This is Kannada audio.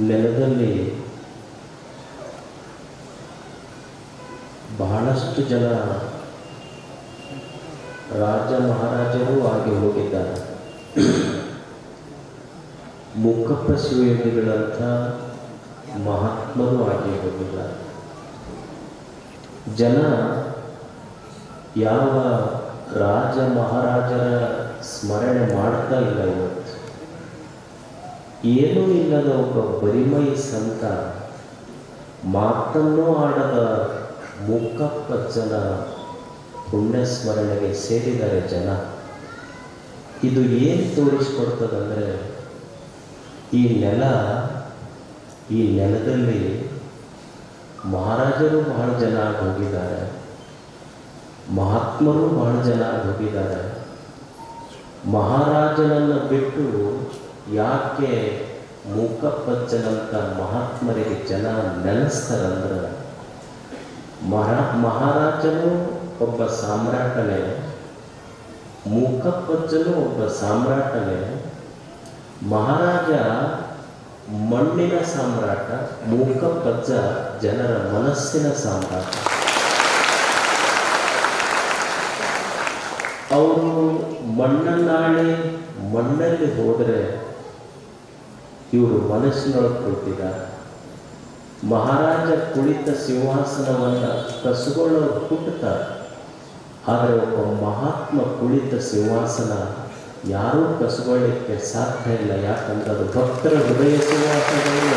ನೆಲದಲ್ಲಿ ಬಹಳಷ್ಟು ಜನ ರಾಜ ಮಹಾರಾಜರು ಆಗಿ ಹೋಗಿದ್ದಾರೆ. ಮುಖಪ್ಪ ಶಿವಯೋಗಿಗಳಂಥ ಮಹಾತ್ಮರು ಆಗಿ ಹೋಗಿದ್ದಾರೆ. ಜನ ಯಾವ ರಾಜ ಮಹಾರಾಜರ ಸ್ಮರಣೆ ಮಾಡ್ತಾ ಇಲ್ಲ. ಇವತ್ತು ಏನೂ ಇಲ್ಲದ ಒಬ್ಬ ಬರಿಮೈ ಸಂತ, ಮಾತನ್ನೂ ಆಡದ ಮುಖಪ್ಪಜ್ಜನ ಪುಣ್ಯ ಸ್ಮರಣೆಗೆ ಸೇರಿದ್ದಾರೆ ಜನ. ಇದು ಏನು ತೋರಿಸ್ಕೊಡ್ತದಂದರೆ, ಈ ನೆಲದಲ್ಲಿ ಮಹಾರಾಜರು ಬಹಳ ಜನ ಹೋಗಿದ್ದಾರೆ, ಮಹಾತ್ಮರು ಬಹಳ ಜನ ಹೋಗಿದ್ದಾರೆ. ಮಹಾರಾಜನನ್ನು ಬಿಟ್ಟು ಯಾಕೆ ಮುಖಪ್ಪಜ್ಜನಂಥ ಮಹಾತ್ಮರಿಗೆ ಜನ ನೆನೆಸ್ತಾರಂದ್ರೆ, ಮಹಾರಾಜನು ಒಬ್ಬ ಸಾಮ್ರಾಟನೇ, ಮುಖಪ್ಪಜ್ಜನು ಒಬ್ಬ ಸಾಮ್ರಾಟನೇ. ಮಹಾರಾಜ ಮಣ್ಣಿನ ಸಾಮ್ರಾಟ, ಮುಖಪ್ಪಜ್ಜ ಜನರ ಮನಸ್ಸಿನ ಸಾಮ್ರಾಟ. ಅವರು ಮಣ್ಣನ್ನಾಡಿ ಮಣ್ಣಲ್ಲಿ ಹೋದರೆ ಇವರು ಮನಸ್ಸಿನೊಳಗೆ ಕೊಟ್ಟಿದ್ದಾರೆ. ಮಹಾರಾಜ ಕುಳಿತ ಸಿಂಹಾಸನವನ್ನು ಕಸುಗೊಳ್ಳೋರು ಹುಟ್ಟುತ್ತಾರೆ, ಆದರೆ ಒಬ್ಬ ಮಹಾತ್ಮ ಕುಳಿತ ಸಿಂಹಾಸನ ಯಾರೂ ಕಸುಗೊಳ್ಳಲಿಕ್ಕೆ ಸಾಧ್ಯ ಇಲ್ಲ. ಯಾಕಂದ್ರೆ ಅದು ಭಕ್ತರ ಹೃದಯ ಸಿಂಹಾಸನದಲ್ಲಿ